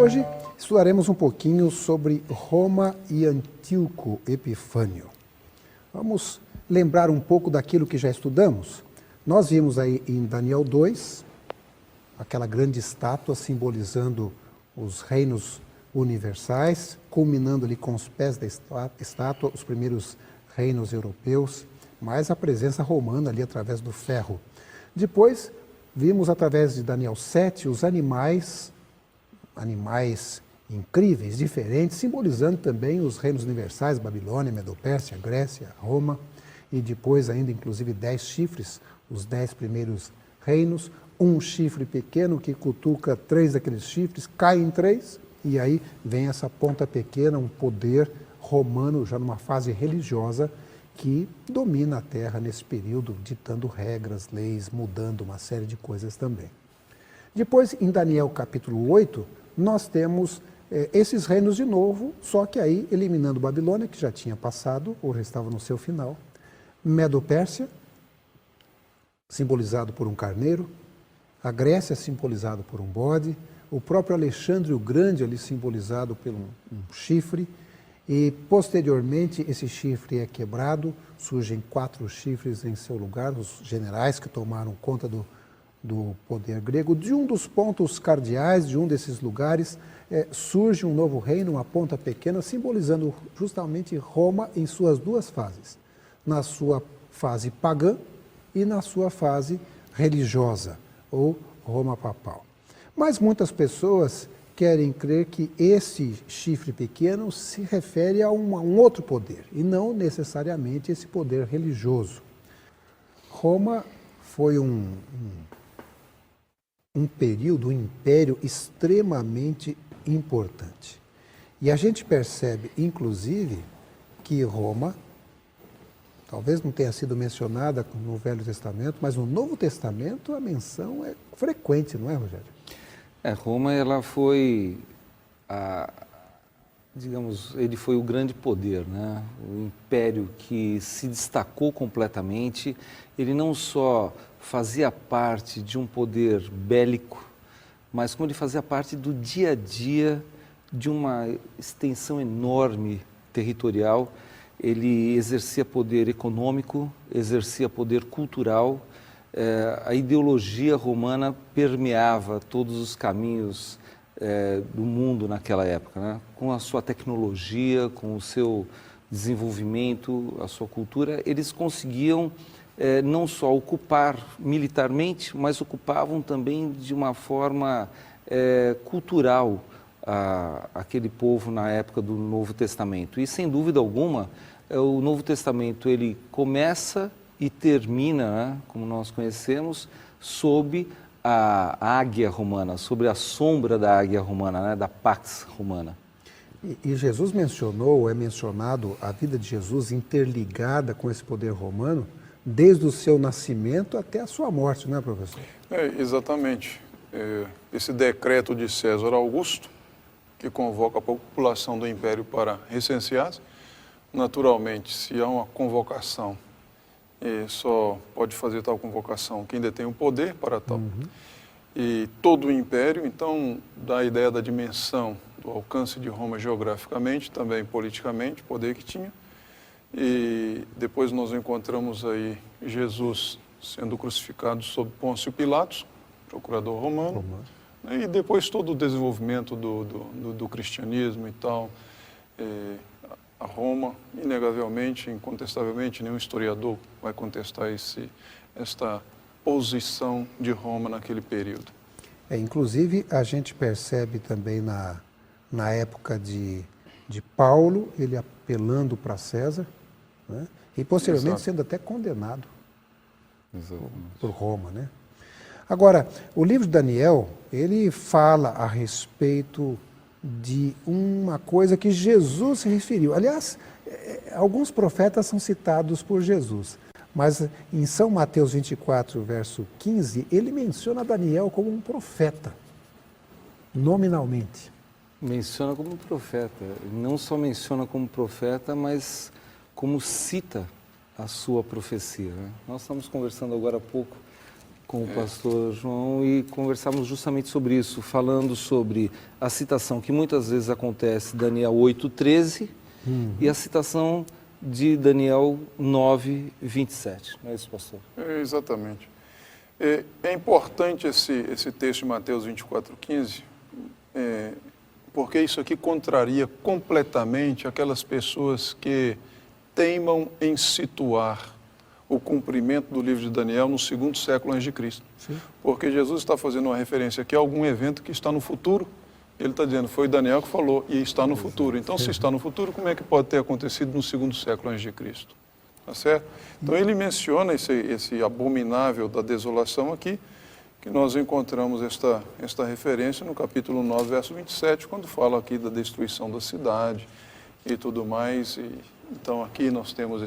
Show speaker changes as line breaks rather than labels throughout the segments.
Hoje estudaremos um pouquinho sobre Roma e Antíoco Epifânio. Vamos lembrar um pouco daquilo que já estudamos. Nós vimos aí em Daniel 2, aquela grande estátua simbolizando os reinos universais, culminando ali com os pés da estátua, os primeiros reinos europeus, mais a presença romana ali através do ferro. Depois, vimos através de Daniel 7 os animais incríveis, diferentes, simbolizando também os reinos universais, Babilônia, Medo-Pérsia, Grécia, Roma, e depois ainda inclusive 10 chifres, os 10 primeiros reinos, um chifre pequeno que cutuca 3 daqueles chifres, cai em 3, e aí vem essa ponta pequena, um poder romano já numa fase religiosa que domina a terra nesse período, ditando regras, leis, mudando uma série de coisas também. Depois, em Daniel capítulo 8, nós temos esses reinos de novo, só que aí eliminando Babilônia, que já tinha passado, ou já estava no seu final, Medo-Pérsia, simbolizado por um carneiro, a Grécia simbolizado por um bode, o próprio Alexandre o Grande ali simbolizado por um chifre, e posteriormente esse chifre é quebrado, surgem 4 chifres em seu lugar, os generais que tomaram conta do poder grego. De um dos pontos cardeais, de um desses lugares, surge um novo reino, uma ponta pequena, simbolizando justamente Roma em suas duas fases, na sua fase pagã e na sua fase religiosa, ou Roma papal. Mas muitas pessoas querem crer que esse chifre pequeno se refere a um outro poder, e não necessariamente esse poder religioso. Roma foi um período, um império extremamente importante. E a gente percebe, inclusive, que Roma, talvez não tenha sido mencionada no Velho Testamento, mas no Novo Testamento a menção é frequente, não é, Rogério?
Roma, ela foi, ele foi o grande poder, né? O império que se destacou completamente. Ele não só fazia parte de um poder bélico, mas como ele fazia parte do dia a dia de uma extensão enorme territorial. Ele exercia poder econômico, exercia poder cultural. A ideologia romana permeava todos os caminhos do mundo naquela época, né? Com a sua tecnologia, com o seu desenvolvimento, a sua cultura, eles conseguiam não só ocupar militarmente, mas ocupavam também de uma forma cultural aquele povo na época do Novo Testamento. E sem dúvida alguma, o Novo Testamento ele começa e termina, né, como nós conhecemos, sob a águia romana, sobre a sombra da águia romana, né, da Pax Romana.
E Jesus mencionou, é mencionado a vida de Jesus interligada com esse poder romano, desde o seu nascimento até a sua morte, não é, professor?
Exatamente. Esse decreto de César Augusto, que convoca a população do Império para recensear-se, naturalmente, se há uma convocação, só pode fazer tal convocação quem detém o poder para tal. E todo o Império, então, dá a ideia da dimensão, do alcance de Roma geograficamente, também politicamente, o poder que tinha. E depois nós encontramos aí Jesus sendo crucificado sob Pôncio Pilatos, procurador romano. E depois todo o desenvolvimento do cristianismo e tal. A Roma, inegavelmente, incontestavelmente, nenhum historiador vai contestar esta posição de Roma naquele período.
Inclusive, a gente percebe também na época de Paulo, ele apelando para César, né? E posteriormente sendo até condenado por Roma, né? Agora, o livro de Daniel, ele fala a respeito de uma coisa que Jesus se referiu. Aliás, alguns profetas são citados por Jesus, mas em São Mateus 24, verso 15, ele menciona Daniel como um profeta, nominalmente.
Menciona como um profeta. Não só menciona como profeta, mas como cita a sua profecia, né? Nós estamos conversando agora há pouco com o pastor João e conversamos justamente sobre isso, falando sobre a citação que muitas vezes acontece, Daniel 8:13, e a citação de Daniel 9:27. Não é isso, pastor?
Exatamente. É importante esse texto de Mateus 24:15, porque isso aqui contraria completamente aquelas pessoas que teimam em situar o cumprimento do livro de Daniel no 2º século antes de Cristo.
Sim.
Porque Jesus está fazendo uma referência aqui a algum evento que está no futuro. Ele está dizendo, foi Daniel que falou, e está no futuro. Então, se está no futuro, como é que pode ter acontecido no 2º século antes de Cristo? Tá certo? Então, ele menciona esse abominável da desolação aqui, que nós encontramos esta referência no capítulo 9, verso 27, quando fala aqui da destruição da cidade e tudo mais. Então, aqui nós temos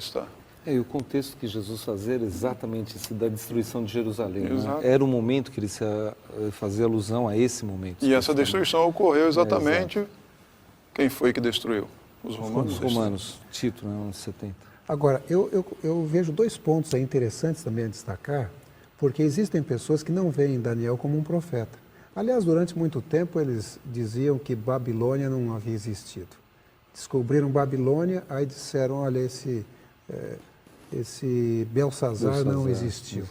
E o contexto que Jesus fazia era exatamente esse da destruição de Jerusalém. Né?
Exato.
Era o momento que ele fazia alusão a esse momento.
E essa destruição ocorreu exatamente... Quem foi que destruiu? Os romanos.
Os romanos, Tito, né, anos 70.
Agora, eu vejo 2 pontos aí interessantes também a destacar, porque existem pessoas que não veem Daniel como um profeta. Aliás, durante muito tempo eles diziam que Babilônia não havia existido. Descobriram Babilônia, aí disseram, olha, esse Belsazar não existiu.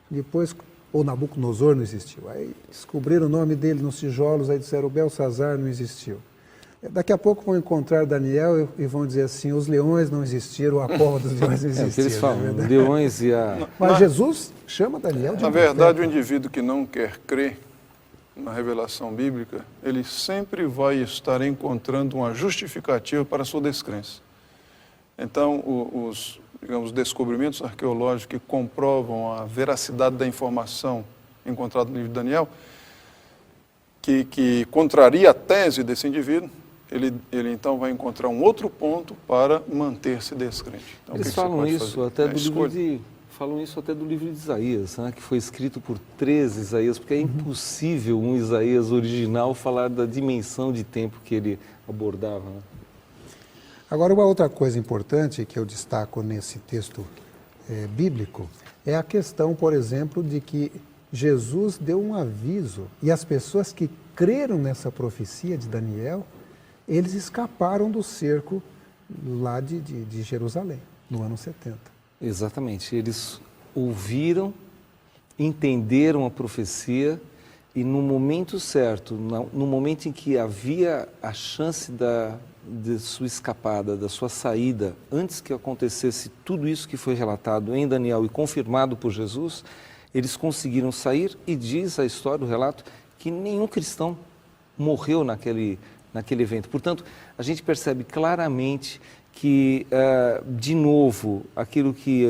Depois, ou Nabucodonosor não existiu. Aí descobriram o nome dele nos tijolos, aí disseram, o Belsazar não existiu. Daqui a pouco vão encontrar Daniel e vão dizer assim, os leões não existiram, a cova dos leões não existia.
É o que eles falam, leões e a...
Mas Jesus chama Daniel de
Na
profeta.
verdade, o indivíduo que não quer crer na revelação bíblica, ele sempre vai estar encontrando uma justificativa para a sua descrença. Então, os descobrimentos arqueológicos que comprovam a veracidade da informação encontrada no livro de Daniel, que contraria a tese desse indivíduo, ele então vai encontrar um outro ponto para manter-se descrente. Então,
Eles falam isso até do livro de Isaías, né, que foi escrito por 13 Isaías, porque é impossível um Isaías original falar da dimensão de tempo que ele abordava. Né?
Agora, uma outra coisa importante que eu destaco nesse texto bíblico é a questão, por exemplo, de que Jesus deu um aviso e as pessoas que creram nessa profecia de Daniel, eles escaparam do cerco lá de Jerusalém, no ano 70.
Exatamente. Eles ouviram, entenderam a profecia e no momento certo, no momento em que havia a chance de sua escapada, da sua saída, antes que acontecesse tudo isso que foi relatado em Daniel e confirmado por Jesus, eles conseguiram sair e diz a história, o relato, que nenhum cristão morreu naquele evento. Portanto, a gente percebe claramente que, de novo, aquilo que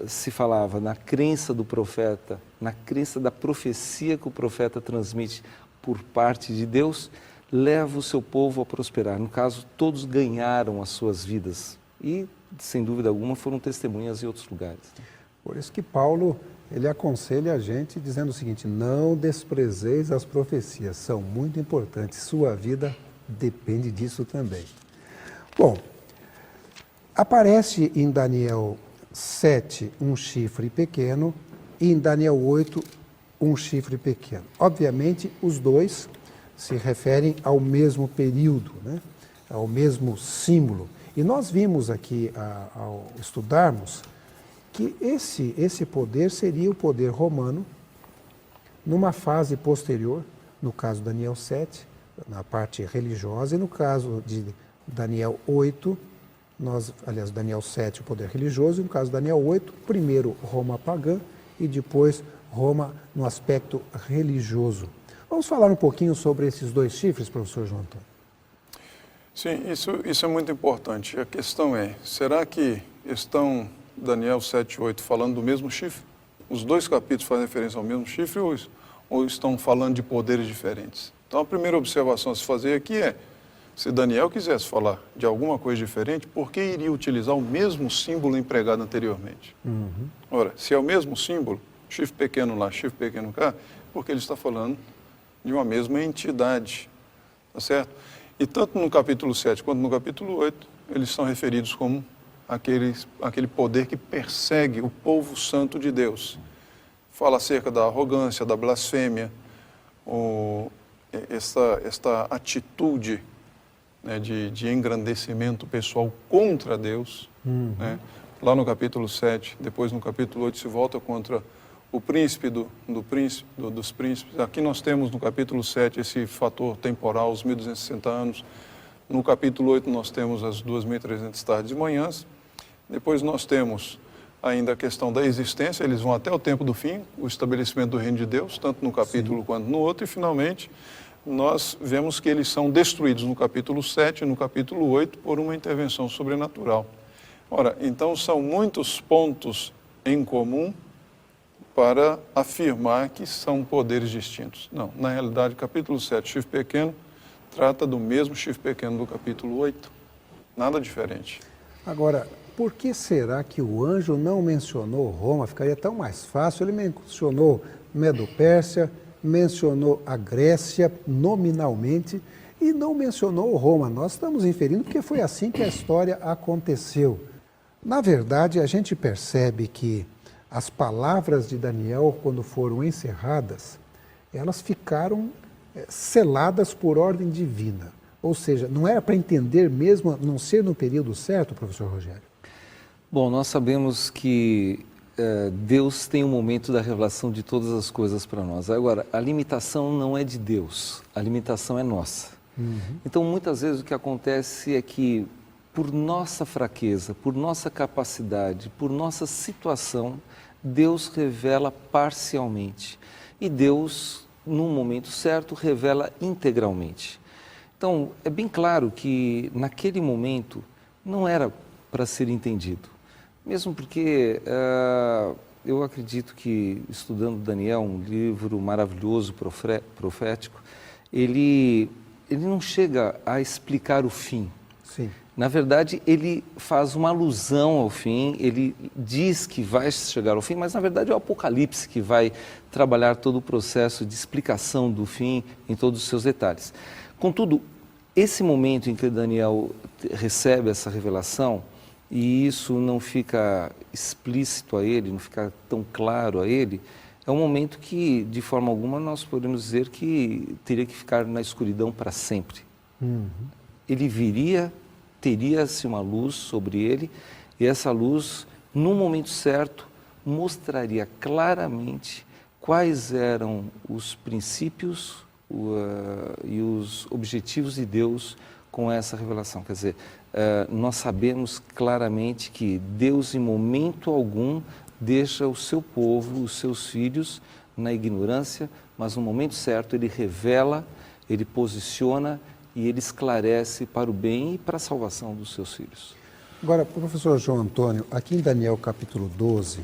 se falava na crença do profeta, na crença da profecia que o profeta transmite por parte de Deus, leva o seu povo a prosperar. No caso, todos ganharam as suas vidas e, sem dúvida alguma, foram testemunhas em outros lugares.
Por isso que Paulo, ele aconselha a gente dizendo o seguinte, não desprezeis as profecias, são muito importantes, sua vida depende disso também. Bom, aparece em Daniel 7 um chifre pequeno e em Daniel 8 um chifre pequeno. Obviamente, os dois se referem ao mesmo período, né? Ao mesmo símbolo. E nós vimos aqui, ao estudarmos, que esse poder seria o poder romano, numa fase posterior, no caso de Daniel 7, na parte religiosa, e no caso de Daniel 8, Daniel 7, o poder religioso, e no caso de Daniel 8, primeiro Roma pagã e depois Roma no aspecto religioso. Vamos falar um pouquinho sobre esses 2 chifres, professor João Antônio?
Sim, isso é muito importante. A questão é, será que estão Daniel 7 e 8 falando do mesmo chifre? Os 2 capítulos fazem referência ao mesmo chifre ou estão falando de poderes diferentes? Então, a primeira observação a se fazer aqui é, se Daniel quisesse falar de alguma coisa diferente, por que iria utilizar o mesmo símbolo empregado anteriormente? Ora, se é o mesmo símbolo, chifre pequeno lá, chifre pequeno cá, porque ele está falando de uma mesma entidade, tá certo? E tanto no capítulo 7 quanto no capítulo 8, eles são referidos como aquele poder que persegue o povo santo de Deus. fala acerca da arrogância, da blasfêmia, esta atitude, né, de engrandecimento pessoal contra Deus, né? Lá no capítulo 7, depois no capítulo 8 se volta contra o príncipe dos príncipes. Aqui nós temos no capítulo 7 esse fator temporal, os 1260 anos. No capítulo 8 nós temos as 2300 tardes e manhãs. Depois nós temos ainda a questão da existência, eles vão até o tempo do fim, o estabelecimento do reino de Deus, tanto no capítulo quanto no outro, e finalmente nós vemos que eles são destruídos no capítulo 7 e no capítulo 8 por uma intervenção sobrenatural. Ora, então são muitos pontos em comum para afirmar que são poderes distintos. Não, na realidade, capítulo 7, chifre pequeno, trata do mesmo chifre pequeno do capítulo 8. Nada diferente.
Agora, por que será que o anjo não mencionou Roma? Ficaria tão mais fácil. Ele mencionou Medo-Pérsia, mencionou a Grécia nominalmente e não mencionou Roma. Nós estamos inferindo porque foi assim que a história aconteceu. Na verdade, a gente percebe que as palavras de Daniel, quando foram encerradas, elas ficaram seladas por ordem divina. Ou seja, não era para entender mesmo, a não ser no período certo, professor Rogério?
Bom, nós sabemos que Deus tem um momento da revelação de todas as coisas para nós. Agora, a limitação não é de Deus, a limitação é nossa. Então, muitas vezes o que acontece é que, por nossa fraqueza, por nossa capacidade, por nossa situação, Deus revela parcialmente. E Deus, no momento certo, revela integralmente. Então, é bem claro que naquele momento não era para ser entendido. Mesmo porque eu acredito que, estudando Daniel, um livro maravilhoso, profético, ele não chega a explicar o fim.
Sim.
Na verdade, ele faz uma alusão ao fim, ele diz que vai chegar ao fim, mas na verdade é o Apocalipse que vai trabalhar todo o processo de explicação do fim em todos os seus detalhes. Contudo, esse momento em que Daniel recebe essa revelação, e isso não fica explícito a ele, não fica tão claro a ele, é um momento que, de forma alguma, nós podemos dizer que teria que ficar na escuridão para sempre. Ele viria, teria-se uma luz sobre ele, e essa luz, no momento certo, mostraria claramente quais eram os princípios e os objetivos de Deus com essa revelação. Quer dizer, nós sabemos claramente que Deus, em momento algum, deixa o seu povo, os seus filhos, na ignorância, mas no momento certo ele revela, ele posiciona e ele esclarece para o bem e para a salvação dos seus filhos.
Agora, professor João Antônio, aqui em Daniel capítulo 12,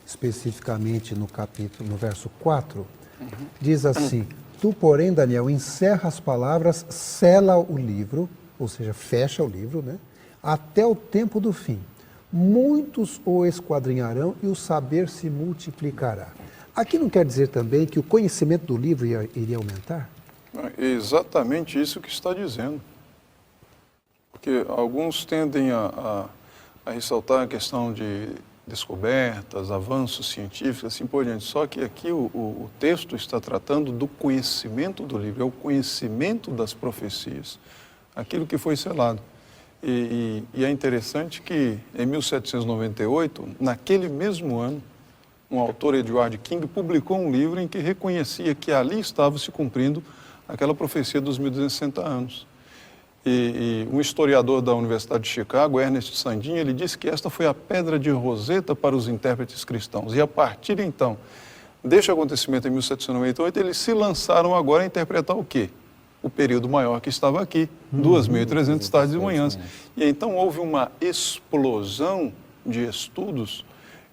especificamente no verso 4, diz assim: Tu, porém, Daniel, encerra as palavras, sela o livro, ou seja, fecha o livro, né, até o tempo do fim. Muitos o esquadrinharão e o saber se multiplicará. Aqui não quer dizer também que o conhecimento do livro iria aumentar?
É exatamente isso que está dizendo. Porque alguns tendem a ressaltar a questão de descobertas, avanços científicos, assim por diante. Só que aqui o texto está tratando do conhecimento do livro, é o conhecimento das profecias, aquilo que foi selado. E é interessante que em 1798, naquele mesmo ano, um autor, Edward King, publicou um livro em que reconhecia que ali estava se cumprindo aquela profecia dos 1260 anos. E um historiador da Universidade de Chicago, Ernest Sandin, ele disse que esta foi a pedra de Roseta para os intérpretes cristãos. E a partir, então, deste acontecimento em 1798, eles se lançaram agora a interpretar o quê? O período maior que estava aqui, 2.300 tardes e manhãs. E então houve uma explosão de estudos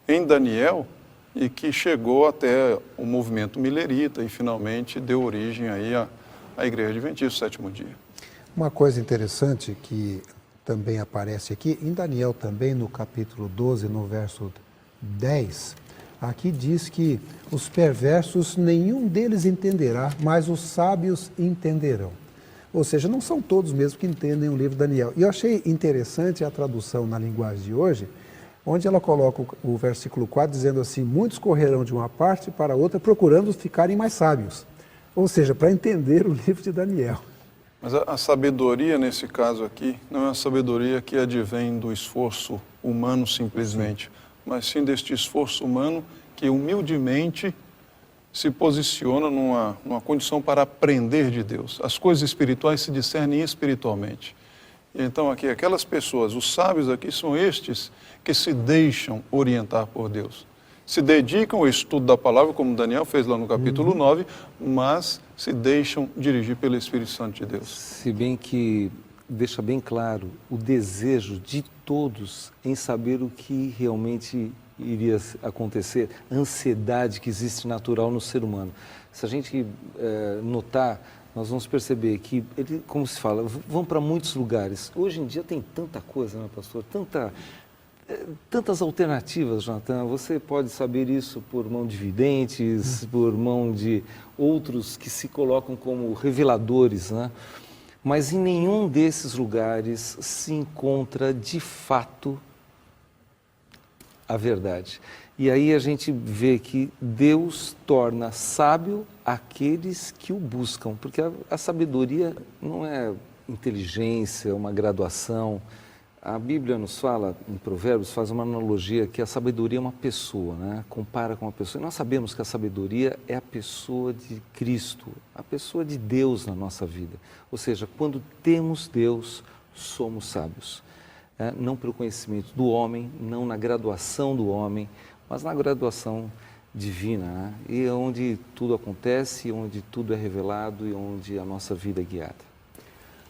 em Daniel e que chegou até o movimento milerita e finalmente deu origem aí à Igreja Adventista do Sétimo Dia.
Uma coisa interessante que também aparece aqui, em Daniel também, no capítulo 12, no verso 10, aqui diz que os perversos, nenhum deles entenderá, mas os sábios entenderão. Ou seja, não são todos mesmo que entendem o livro de Daniel. E eu achei interessante a tradução na linguagem de hoje, onde ela coloca o versículo 4 dizendo assim: muitos correrão de uma parte para outra procurando ficarem mais sábios. Ou seja, para entender o livro de Daniel.
Mas a sabedoria, nesse caso aqui, não é uma sabedoria que advém do esforço humano simplesmente, mas sim deste esforço humano que humildemente se posiciona numa condição para aprender de Deus. As coisas espirituais se discernem espiritualmente. E então aqui, aquelas pessoas, os sábios aqui são estes que se deixam orientar por Deus. Se dedicam ao estudo da palavra, como Daniel fez lá no capítulo 9, mas se deixam dirigir pelo Espírito Santo de Deus.
Se bem que deixa bem claro o desejo de todos em saber o que realmente iria acontecer, a ansiedade que existe natural no ser humano. Se a gente notar, nós vamos perceber que, como se fala, vão para muitos lugares. Hoje em dia tem tanta coisa, né, pastor? Tantas alternativas, Jonathan. Você pode saber isso por mão de videntes, por mão de outros que se colocam como reveladores, né? Mas em nenhum desses lugares se encontra de fato a verdade. E aí a gente vê que Deus torna sábio aqueles que o buscam, porque a sabedoria não é inteligência, uma graduação. A Bíblia nos fala, em Provérbios, faz uma analogia que a sabedoria é uma pessoa, né? Compara com uma pessoa. E nós sabemos que a sabedoria é a pessoa de Cristo, a pessoa de Deus na nossa vida. Ou seja, quando temos Deus, somos sábios. Não pelo conhecimento do homem, não na graduação do homem, mas na graduação divina, né? E é onde tudo acontece, onde tudo é revelado e onde a nossa vida é guiada.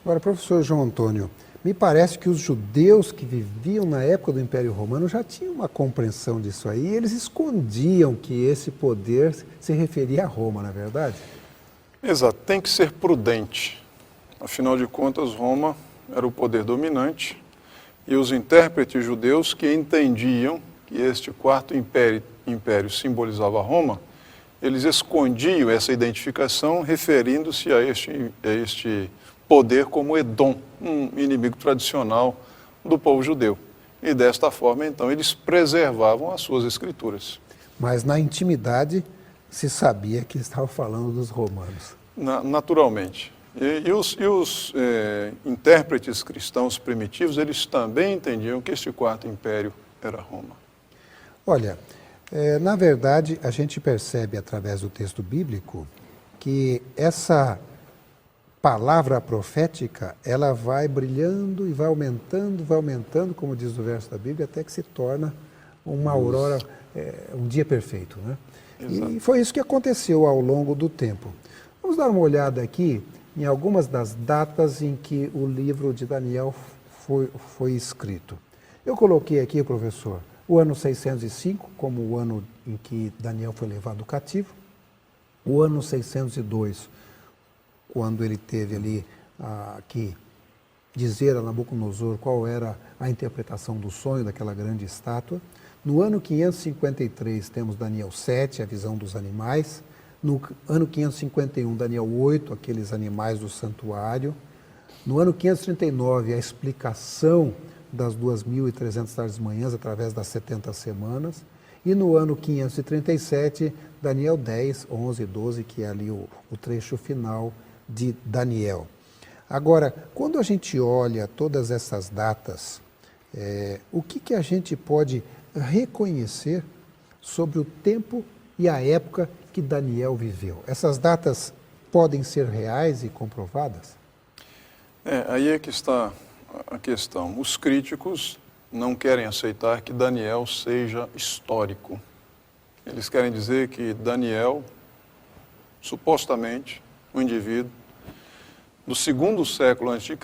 Agora, professor João Antônio, me parece que os judeus que viviam na época do Império Romano já tinham uma compreensão disso aí, e eles escondiam que esse poder se referia a Roma, não é verdade?
Exato, tem que ser prudente. Afinal de contas, Roma era o poder dominante, e os intérpretes judeus que entendiam que este quarto império simbolizava Roma, eles escondiam essa identificação referindo-se a este poder como Edom, um inimigo tradicional do povo judeu. E desta forma, então, eles preservavam as suas escrituras.
Mas na intimidade se sabia que estava falando dos romanos.
Naturalmente. E os intérpretes cristãos primitivos, eles também entendiam que este quarto império era Roma.
Olha, na verdade, a gente percebe através do texto bíblico que essa palavra profética, ela vai brilhando e vai aumentando, como diz o verso da Bíblia, até que se torna uma aurora, um dia perfeito, né? E foi isso que aconteceu ao longo do tempo. Vamos dar uma olhada aqui em algumas das datas em que o livro de Daniel foi escrito. Eu coloquei aqui, professor, o ano 605 como o ano em que Daniel foi levado cativo, o ano 602, quando ele teve ali que dizer a Nabucodonosor qual era a interpretação do sonho daquela grande estátua. No ano 553 temos Daniel 7, a visão dos animais. No ano 551, Daniel 8, aqueles animais do santuário. No ano 539, a explicação das 2.300 tardes e manhãs através das 70 semanas. E no ano 537, Daniel 10, 11 e 12, que é ali o trecho final de Daniel. Agora, quando a gente olha todas essas datas, o que a gente pode reconhecer sobre o tempo e a época que Daniel viveu? Essas datas podem ser reais e comprovadas?
Aí é que está a questão. Os críticos não querem aceitar que Daniel seja histórico. Eles querem dizer que Daniel, supostamente, um indivíduo do 2º século a.C.,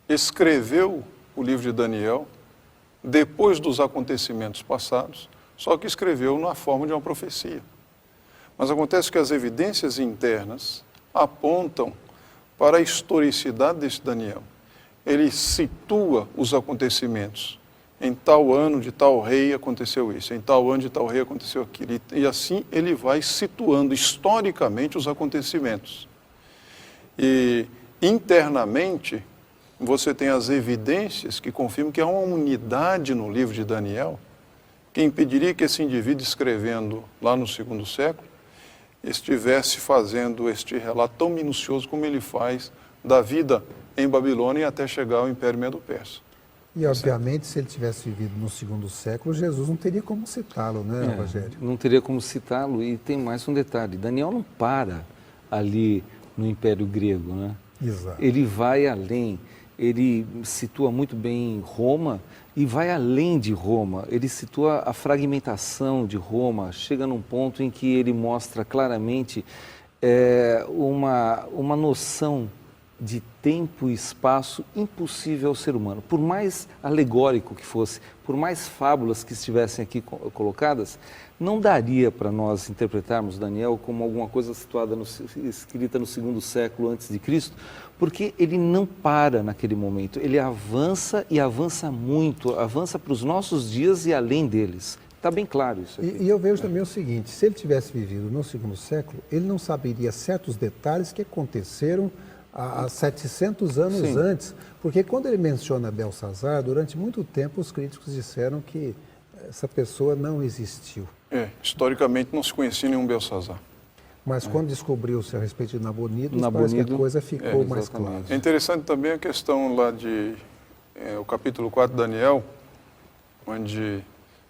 escreveu o livro de Daniel depois dos acontecimentos passados, só que escreveu na forma de uma profecia. Mas acontece que as evidências internas apontam para a historicidade desse Daniel. Ele situa os acontecimentos. Em tal ano de tal rei aconteceu isso, em tal ano de tal rei aconteceu aquilo. E assim ele vai situando historicamente os acontecimentos. E internamente você tem as evidências que confirmam que há uma unidade no livro de Daniel que impediria que esse indivíduo, escrevendo lá no segundo século, estivesse fazendo este relato tão minucioso como ele faz da vida em Babilônia até chegar ao Império Medo-Persa.
E, obviamente, se ele tivesse vivido no segundo século, Jesus não teria como citá-lo, né, Rogério?
Não teria como citá-lo. E tem mais um detalhe, Daniel não para ali no Império Grego, né?
Exato.
Ele vai além, ele situa muito bem Roma e vai além de Roma. Ele situa a fragmentação de Roma, chega num ponto em que ele mostra claramente uma noção de tempo e espaço impossível ao ser humano. Por mais alegórico que fosse, por mais fábulas que estivessem aqui colocadas, não daria para nós interpretarmos Daniel como alguma coisa situada, escrita no segundo século antes de Cristo, porque ele não para naquele momento, ele avança e avança muito, avança para os nossos dias e além deles. Está bem claro isso aqui.
E eu vejo também o seguinte, se ele tivesse vivido no segundo século, ele não saberia certos detalhes que aconteceram há 700 anos
Sim.
antes, porque quando ele menciona Belsazar, durante muito tempo os críticos disseram que essa pessoa não existiu.
Historicamente não se conhecia nenhum Belsazar.
Mas quando descobriu-se a respeito de Nabonido, parece que a coisa ficou mais clara.
É interessante também a questão lá de o capítulo 4 de Daniel, onde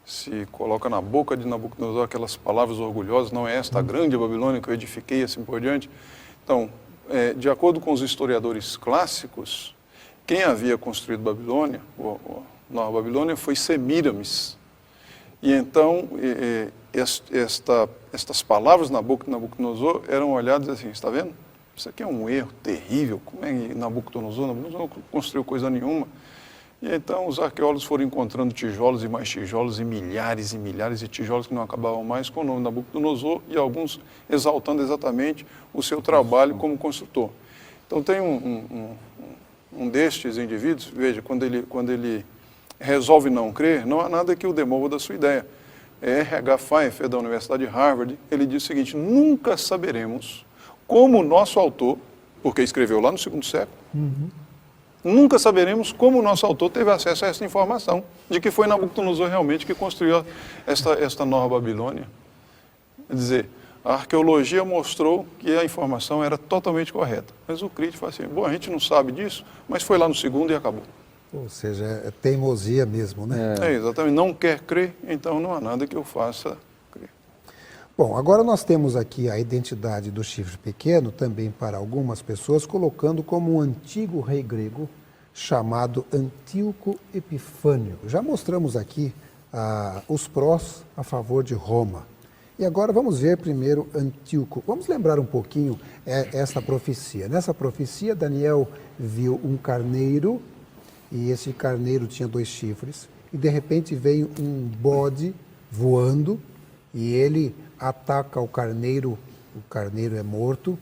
se coloca na boca de Nabucodonosor aquelas palavras orgulhosas, não é esta a grande Babilônia que eu edifiquei, assim por diante. Então, de acordo com os historiadores clássicos, quem havia construído Babilônia, Nova Babilônia, foi Semíramis. E então, estas palavras na boca de Nabucodonosor eram olhadas assim, está vendo? Isso aqui é um erro terrível, como é que Nabucodonosor não construiu coisa nenhuma. E então os arqueólogos foram encontrando tijolos e mais tijolos e milhares de tijolos que não acabavam mais com o nome de Nabucodonosor e alguns exaltando exatamente o seu trabalho como construtor. Então tem um destes indivíduos, veja, quando ele resolve não crer, não há nada que o demova da sua ideia. R.H. Pfeiffer, da Universidade de Harvard, ele diz o seguinte, nunca saberemos como o nosso autor, porque escreveu lá no segundo século, nunca saberemos como o nosso autor teve acesso a essa informação, de que foi Nabucodonosor realmente que construiu esta Nova Babilônia. Quer dizer, a arqueologia mostrou que a informação era totalmente correta. Mas o crítico fala assim, bom, a gente não sabe disso, mas foi lá no segundo e acabou.
Ou seja, é teimosia mesmo, né?
Exatamente, não quer crer, então não há nada que eu faça crer.
Bom, agora nós temos aqui a identidade do chifre pequeno, também para algumas pessoas, colocando como um antigo rei grego chamado Antíoco Epifânio. Já mostramos aqui os prós a favor de Roma. E agora vamos ver primeiro Antíoco. Vamos lembrar um pouquinho essa profecia. Nessa profecia, Daniel viu um carneiro, e esse carneiro tinha 2 chifres, e de repente veio um bode voando, e ele ataca o carneiro é morto,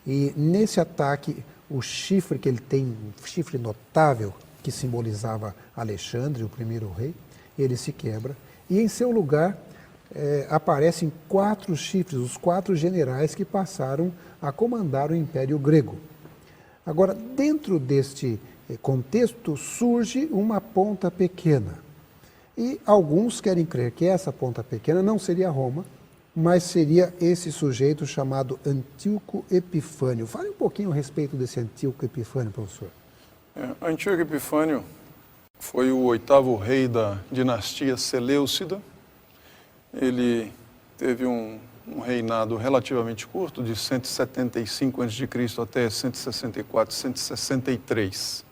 e nesse ataque o chifre que ele tem, um chifre notável, que simbolizava Alexandre, o primeiro rei, ele se quebra, e em seu lugar aparecem 4 chifres, os 4 generais que passaram a comandar o Império Grego. Agora, dentro deste contexto, surge uma ponta pequena. E alguns querem crer que essa ponta pequena não seria Roma, mas seria esse sujeito chamado Antíoco Epifânio. Fale um pouquinho a respeito desse Antíoco Epifânio, professor.
Antíoco Epifânio foi o 8º rei da dinastia Seleucida. Ele teve um reinado relativamente curto, de 175 a.C. até 164, 163.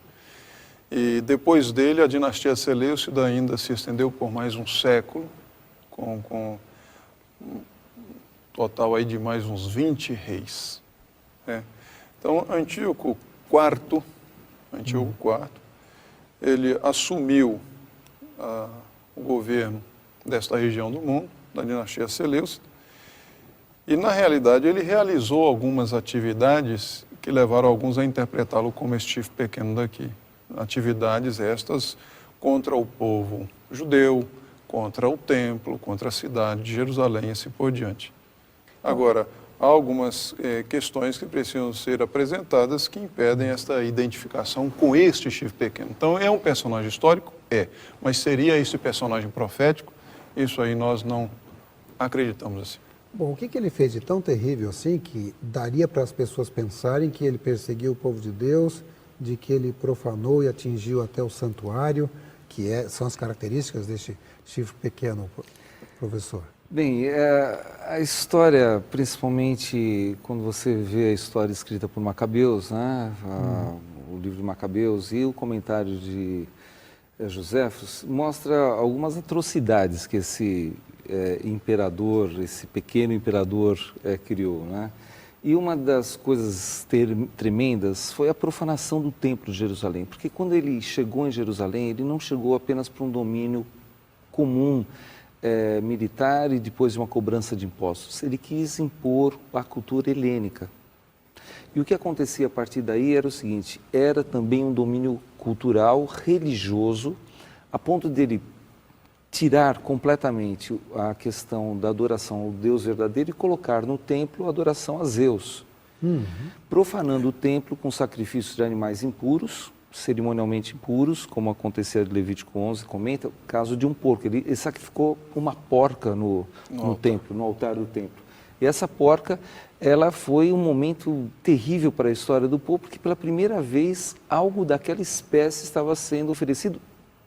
E depois dele, a dinastia Seleucida ainda se estendeu por mais um século, com um total aí de mais uns 20 reis. Então, Antíoco IV, ele assumiu o governo desta região do mundo, da dinastia Seleucida, e na realidade ele realizou algumas atividades que levaram alguns a interpretá-lo como este chifre pequeno daqui. Atividades estas contra o povo judeu, contra o templo, contra a cidade de Jerusalém e assim por diante. Agora, há algumas questões que precisam ser apresentadas que impedem esta identificação com este chifre pequeno. Então, é um personagem histórico? É. Mas seria esse personagem profético? Isso aí nós não acreditamos assim.
Bom, o que ele fez de tão terrível assim que daria para as pessoas pensarem que ele perseguiu o povo de Deus, de que ele profanou e atingiu até o santuário, são as características deste chifre pequeno, professor?
Bem, a história, principalmente quando você vê a história escrita por Macabeus, né, o livro de Macabeus e o comentário de Joséfos, mostra algumas atrocidades que esse imperador, esse pequeno imperador criou, né? E uma das coisas tremendas foi a profanação do templo de Jerusalém, porque quando ele chegou em Jerusalém, ele não chegou apenas para um domínio comum, militar e depois de uma cobrança de impostos. Ele quis impor a cultura helênica. E o que acontecia a partir daí era o seguinte, era também um domínio cultural, religioso, a ponto dele tirar completamente a questão da adoração ao Deus verdadeiro e colocar no templo a adoração a Zeus, profanando o templo com sacrifícios de animais impuros, cerimonialmente impuros, como acontecia em Levítico 11, comenta, o caso de um porco. Ele sacrificou uma porca no templo, no altar do templo. E essa porca, ela foi um momento terrível para a história do povo, porque pela primeira vez algo daquela espécie estava sendo oferecido,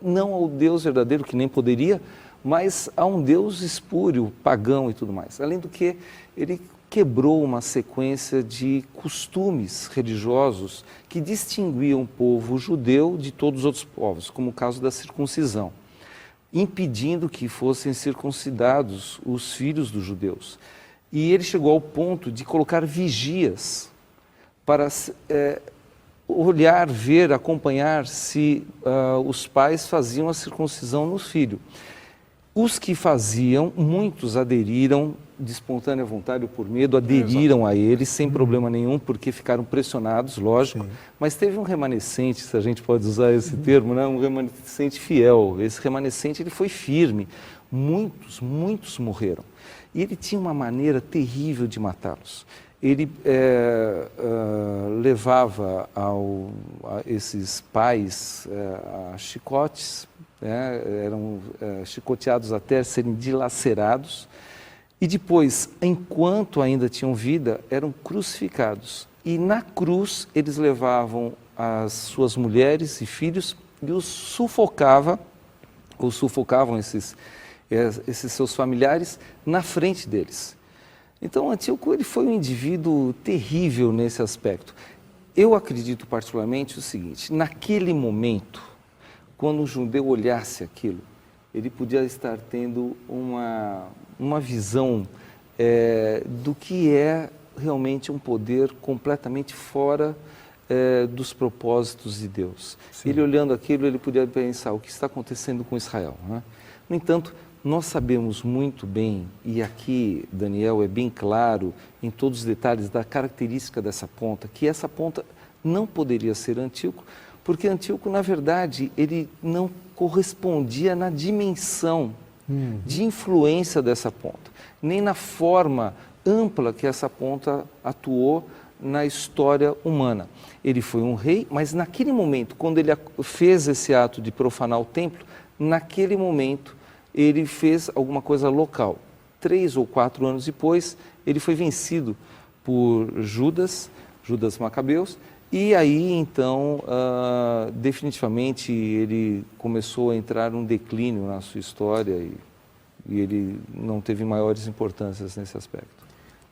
não ao Deus verdadeiro, que nem poderia, mas a um Deus espúrio, pagão e tudo mais. Além do que, ele quebrou uma sequência de costumes religiosos que distinguiam o povo judeu de todos os outros povos, como o caso da circuncisão, impedindo que fossem circuncidados os filhos dos judeus. E ele chegou ao ponto de colocar vigias para olhar, ver, acompanhar se os pais faziam a circuncisão no filho. Os que faziam, muitos aderiram de espontânea vontade ou por medo, aderiram a ele sem problema nenhum, porque ficaram pressionados, lógico, mas teve um remanescente, se a gente pode usar esse termo, né? Um remanescente fiel. Esse remanescente ele foi firme, muitos morreram. E ele tinha uma maneira terrível de matá-los. Ele levava a esses pais a chicotes, eram chicoteados até serem dilacerados, e depois, enquanto ainda tinham vida, eram crucificados. E na cruz eles levavam as suas mulheres e filhos e os sufocavam esses seus familiares na frente deles. Então, Antíoco ele foi um indivíduo terrível nesse aspecto. Eu acredito particularmente o seguinte, naquele momento, quando um judeu olhasse aquilo, ele podia estar tendo uma visão do que é realmente um poder completamente fora dos propósitos de Deus. Sim. Ele olhando aquilo, ele podia pensar o que está acontecendo com Israel, né? No entanto, nós sabemos muito bem, e aqui Daniel é bem claro em todos os detalhes da característica dessa ponta, que essa ponta não poderia ser Antíoco, porque Antíoco, na verdade, ele não correspondia na dimensão de influência dessa ponta, nem na forma ampla que essa ponta atuou na história humana. Ele foi um rei, mas naquele momento, quando ele fez esse ato de profanar o templo, naquele momento ele fez alguma coisa local. 3 ou 4 anos depois, ele foi vencido por Judas Macabeus, e aí então, definitivamente, ele começou a entrar num declínio na sua história e ele não teve maiores importâncias nesse aspecto.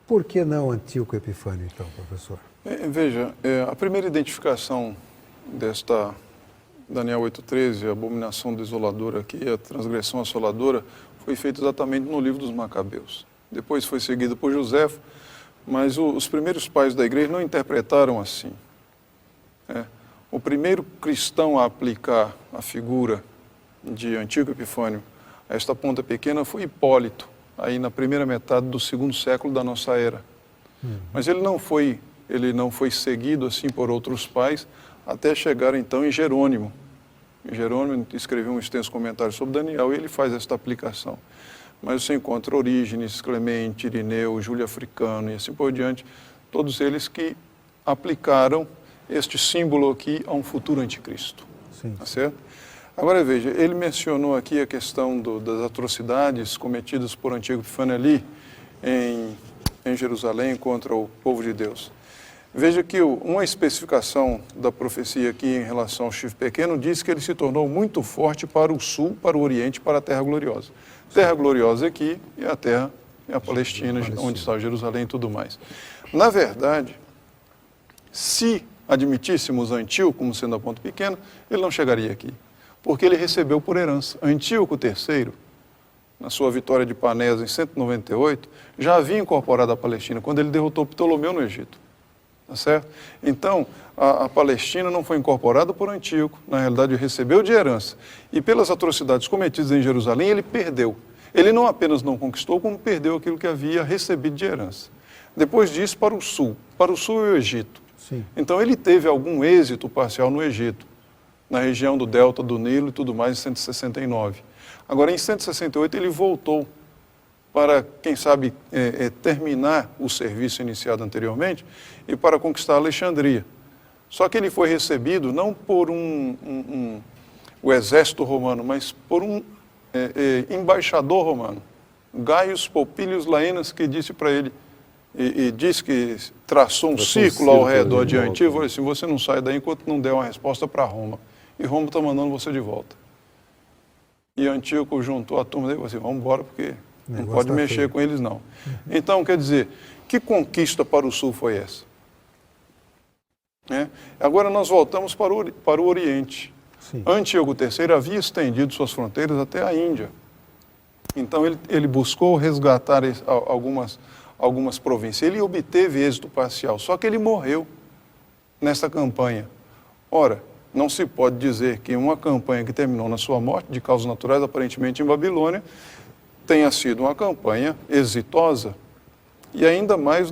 Por que não Antíoco Epifânio, então, professor?
Veja, a primeira identificação desta Daniel 8,13, a abominação desoladora aqui, a transgressão assoladora, foi feita exatamente no livro dos Macabeus. Depois foi seguido por Joséfo, mas os primeiros pais da igreja não interpretaram assim. O primeiro cristão a aplicar a figura de Antíoco Epifânio a esta ponta pequena foi Hipólito, aí na primeira metade do 2º século da nossa era. Mas ele não foi seguido assim por outros pais, até chegar então em Jerônimo. Jerônimo escreveu um extenso comentário sobre Daniel e ele faz esta aplicação. mas você encontra Orígenes, Clemente, Irineu, Júlio Africano e assim por diante, todos eles que aplicaram este símbolo aqui a um futuro anticristo.
Sim.
Tá certo? Agora veja, ele mencionou aqui a questão das atrocidades cometidas por Antíoco Epifânio ali em Jerusalém contra o povo de Deus. Veja que uma especificação da profecia aqui em relação ao chifre pequeno diz que ele se tornou muito forte para o sul, para o oriente, para a Terra Gloriosa. Terra Gloriosa aqui é a terra, é a Palestina, onde está Jerusalém e tudo mais. Na verdade, se admitíssemos Antíoco como sendo a ponto pequeno, ele não chegaria aqui, porque ele recebeu por herança. Antíoco III, na sua vitória de Paneas em 198, já havia incorporado a Palestina, quando ele derrotou Ptolomeu no Egito. Tá certo? Então, a Palestina não foi incorporada por Antíoco, na realidade recebeu de herança. E pelas atrocidades cometidas em Jerusalém, ele perdeu. Ele não apenas não conquistou, como perdeu aquilo que havia recebido de herança. Depois disso, para o sul e o Egito.
Sim.
Então, ele teve algum êxito parcial no Egito, na região do delta do Nilo e tudo mais, em 169. Agora, em 168, ele voltou para, quem sabe, terminar o serviço iniciado anteriormente e para conquistar Alexandria. Só que ele foi recebido não por o exército romano, mas por um embaixador romano, Gaius Popilius Laenas, que disse para ele, e disse que traçou um círculo ao redor de Antíoco, e falou assim, você não sai daí enquanto não der uma resposta para Roma. E Roma está mandando você de volta. E Antíoco juntou a turma dele e falou assim, vamos embora, porque não pode mexer com eles, não. Então, quer dizer, que conquista para o sul foi essa? Agora nós voltamos para o Oriente.
Sim.
Antíoco III havia estendido suas fronteiras até a Índia. Então, ele buscou resgatar algumas províncias. Ele obteve êxito parcial, só que ele morreu nessa campanha. Ora, não se pode dizer que uma campanha que terminou na sua morte, de causas naturais, aparentemente em Babilônia, tenha sido uma campanha exitosa. E ainda mais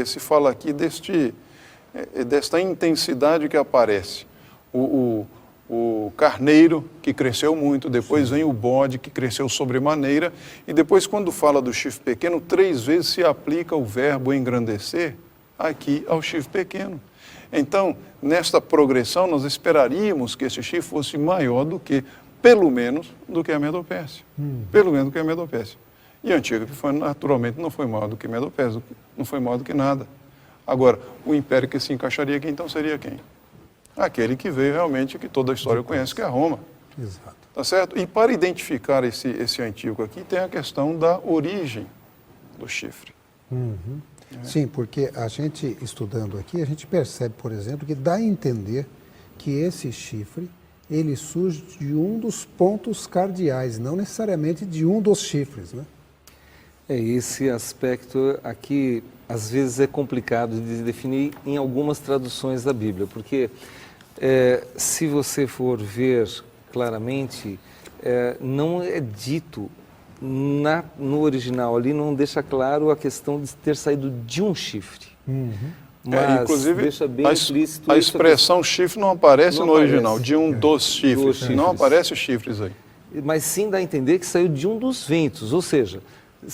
se fala aqui desta intensidade que aparece. O carneiro, que cresceu muito, depois vem o bode, que cresceu sobremaneira, e depois, quando fala do chifre pequeno, 3 vezes se aplica o verbo engrandecer aqui ao chifre pequeno. Então, nesta progressão, nós esperaríamos que esse chifre fosse maior do que, pelo menos, do que a Medo-Pérsia. Pelo menos do que a Medo-Pérsia. E Antíoco Epifânio, naturalmente, não foi maior do que Medo-Pérsia, não foi maior do que nada. Agora, o império que se encaixaria aqui, então, seria quem? Aquele que veio realmente, que toda a história conhece, que é Roma.
Exato.
Tá certo? E para identificar esse Antíoco aqui, tem a questão da origem do chifre.
Sim, porque a gente, estudando aqui, a gente percebe, por exemplo, que dá a entender que esse chifre, ele surge de um dos pontos cardeais, não necessariamente de um dos chifres, né?
Esse aspecto aqui, às vezes, é complicado de definir em algumas traduções da Bíblia, porque se você for ver claramente, não é dito no original ali, não deixa claro a questão de ter saído de um chifre. Mas
inclusive,
deixa bem explícito
a expressão chifre não aparece no original, de um dos chifres.
Dos chifres.
Não aparece os chifres aí.
Mas sim dá a entender que saiu de um dos ventos, ou seja,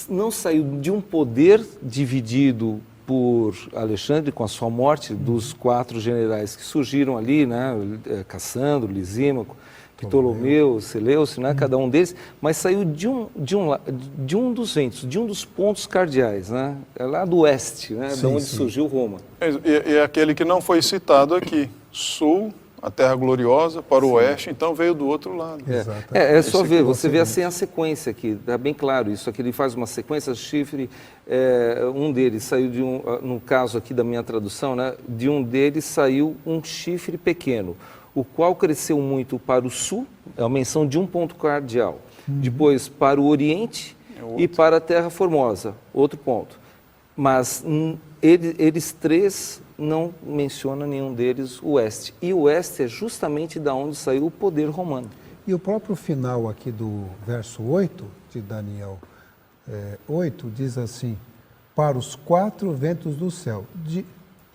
não saiu de um poder dividido por Alexandre com a sua morte, dos 4 generais que surgiram ali, né, Cassandro, Lisímaco, Ptolomeu, Seleucio, né, cada um deles, mas saiu de um dos ventos, de um dos pontos cardeais, né, lá do oeste, né, de onde surgiu Roma.
É aquele que não foi citado aqui, sul, a Terra Gloriosa, para o oeste, então veio do outro lado.
É só ver, você vê assim a sequência aqui, está bem claro isso, aqui ele faz uma sequência, chifre, um deles saiu no caso aqui da minha tradução, né, de um deles saiu um chifre pequeno, o qual cresceu muito para o sul, é a menção de um ponto cardeal, depois para o oriente e para a Terra Formosa, outro ponto. Mas eles 3 não menciona nenhum deles o oeste. E o oeste é justamente da onde saiu o poder romano.
E o próprio final aqui do verso 8 de Daniel 8 diz assim, para os 4 ventos do céu.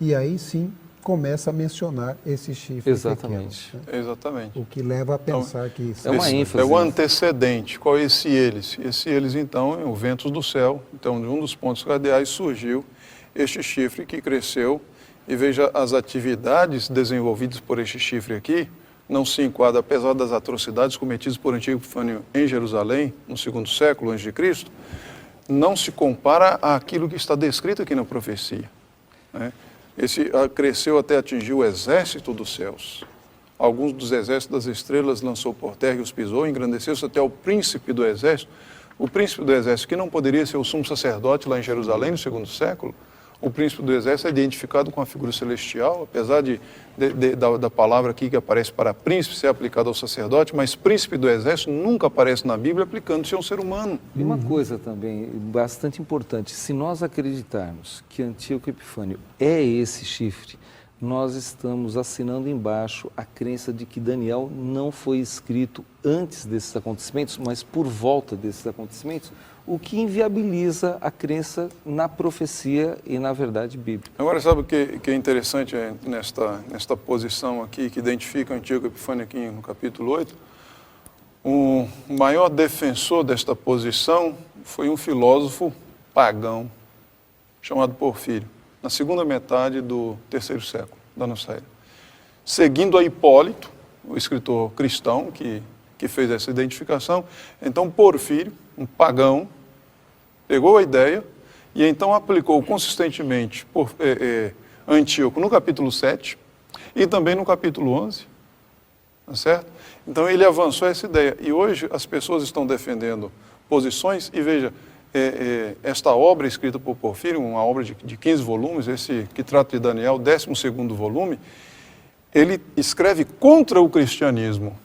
E aí sim começa a mencionar esse chifre
Exatamente.
pequeno, né?
Exatamente.
O que leva a pensar que...
É uma ênfase.
É o antecedente. Qual é esse eles? Esse eles, então, é o ventos do céu. Então, de um dos pontos cardeais surgiu este chifre que cresceu. E veja, as atividades desenvolvidas por este chifre aqui não se enquadram, apesar das atrocidades cometidas por Antíoco Epifânio em Jerusalém, no segundo século antes de Cristo, não se compara àquilo que está descrito aqui na profecia, né? Esse cresceu até atingir o exército dos céus. Alguns dos exércitos das estrelas lançou por terra e os pisou, engrandeceu-se até o príncipe do exército. O príncipe do exército, que não poderia ser o sumo sacerdote lá em Jerusalém no segundo século, o príncipe do exército é identificado com a figura celestial, apesar da palavra aqui que aparece para príncipe ser aplicada ao sacerdote, mas príncipe do exército nunca aparece na Bíblia aplicando-se a um ser humano.
E uma coisa também bastante importante, se nós acreditarmos que Antíoco Epifânio é esse chifre, nós estamos assinando embaixo a crença de que Daniel não foi escrito antes desses acontecimentos, mas por volta desses acontecimentos, o que inviabiliza a crença na profecia e na verdade bíblica.
Agora, sabe o que é interessante nesta posição aqui, que identifica Antíoco Epifânio aqui no capítulo 8? O maior defensor desta posição foi um filósofo pagão, chamado Porfírio, na segunda metade do terceiro século da nossa era. Seguindo a Hipólito, o escritor cristão que fez essa identificação, então Porfírio, um pagão, pegou a ideia e então aplicou consistentemente Antíoco no capítulo 7 e também no capítulo 11, tá certo? Então ele avançou essa ideia e hoje as pessoas estão defendendo posições e veja, esta obra escrita por Porfírio, uma obra de 15 volumes, esse que trata de Daniel, 12º volume, ele escreve contra o cristianismo.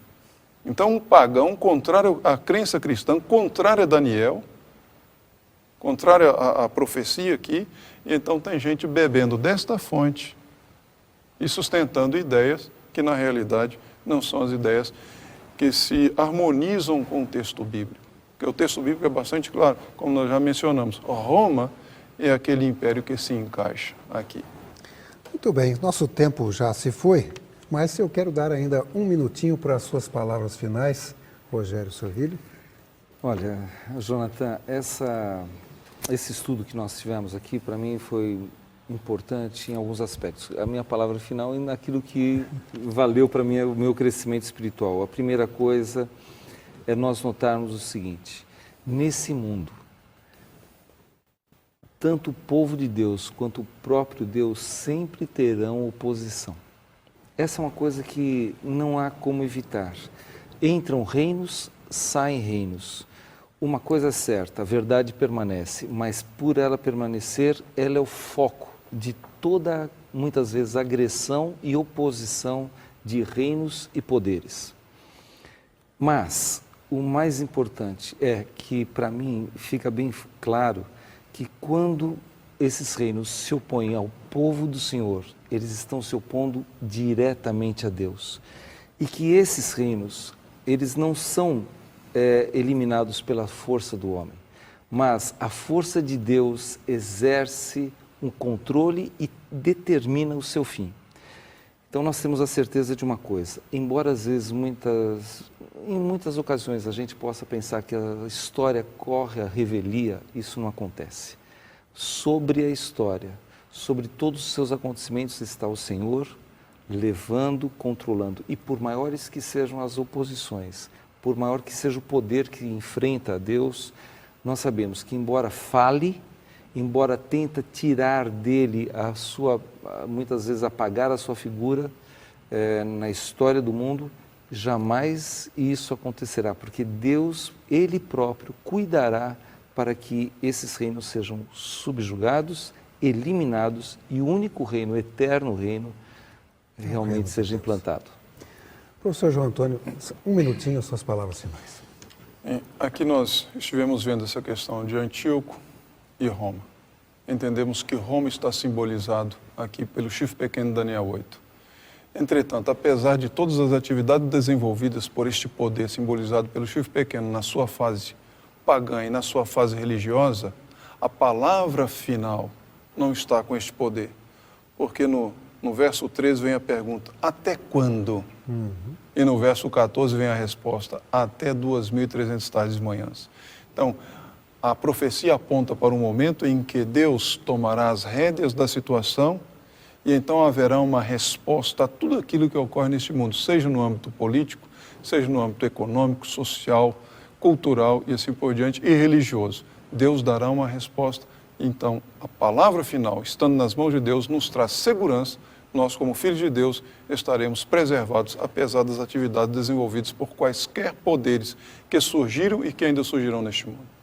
Então, um pagão, contrário à crença cristã, contrário a Daniel, contrário à profecia aqui, e então tem gente bebendo desta fonte e sustentando ideias que, na realidade, não são as ideias que se harmonizam com o texto bíblico. Porque o texto bíblico é bastante claro, como nós já mencionamos. Roma é aquele império que se encaixa aqui.
Muito bem, nosso tempo já se foi, mas eu quero dar ainda um minutinho para as suas palavras finais, Rogério Servilho.
Olha, Jonathan, esse estudo que nós tivemos aqui, para mim, foi importante em alguns aspectos. A minha palavra final é naquilo que valeu para mim o meu crescimento espiritual. A primeira coisa é nós notarmos o seguinte: nesse mundo, tanto o povo de Deus quanto o próprio Deus sempre terão oposição. Essa é uma coisa que não há como evitar. Entram reinos, saem reinos. Uma coisa é certa, a verdade permanece, mas por ela permanecer, ela é o foco de toda, muitas vezes, agressão e oposição de reinos e poderes. Mas o mais importante é que, para mim, fica bem claro que quando esses reinos se opõem ao povo do Senhor, eles estão se opondo diretamente a Deus. E que esses reinos, eles não são eliminados pela força do homem, mas a força de Deus exerce um controle e determina o seu fim. Então nós temos a certeza de uma coisa, embora às vezes em muitas ocasiões a gente possa pensar que a história corre a revelia, isso não acontece. Sobre a história, sobre todos os seus acontecimentos está o Senhor levando, controlando. E por maiores que sejam as oposições, por maior que seja o poder que enfrenta a Deus, nós sabemos que embora fale, embora tenta tirar dele muitas vezes apagar a sua figura na história do mundo, jamais isso acontecerá, porque Deus, Ele próprio, cuidará para que esses reinos sejam subjugados, eliminados e o único reino, o eterno reino, realmente seja implantado.
Professor João Antônio, um minutinho, suas palavras finais.
Aqui nós estivemos vendo essa questão de Antíoco e Roma. Entendemos que Roma está simbolizado aqui pelo chifre pequeno de Daniel 8. Entretanto, apesar de todas as atividades desenvolvidas por este poder simbolizado pelo chifre pequeno na sua fase pagã e na sua fase religiosa, a palavra final não está com este poder. Porque no No verso 13 vem a pergunta, até quando? E no verso 14 vem a resposta, até 2.300 tardes e manhãs. Então, a profecia aponta para um momento em que Deus tomará as rédeas da situação e então haverá uma resposta a tudo aquilo que ocorre neste mundo, seja no âmbito político, seja no âmbito econômico, social, cultural e assim por diante, e religioso. Deus dará uma resposta. Então, a palavra final, estando nas mãos de Deus, nos traz segurança. Nós, como filhos de Deus, estaremos preservados, apesar das atividades desenvolvidas por quaisquer poderes que surgiram e que ainda surgirão neste mundo.